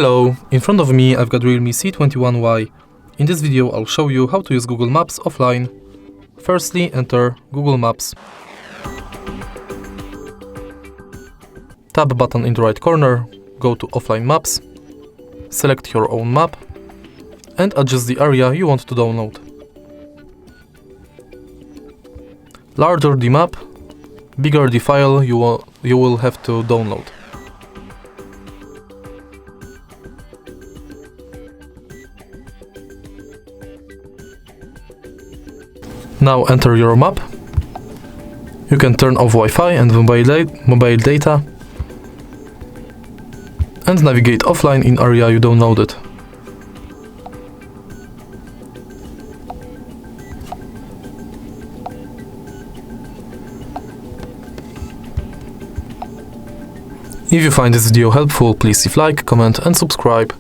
Hello, in front of me I've got Realme C21Y. In this video I'll show you how to use Google Maps offline. Firstly, enter Google Maps. Tab button in the right corner, go to Offline Maps, select your own map and adjust the area you want to download. Larger the map, bigger the file you will have to download. Now enter your map. You can turn off Wi-Fi and mobile data and navigate offline in area you downloaded. If you find this video helpful, please leave like, comment and subscribe.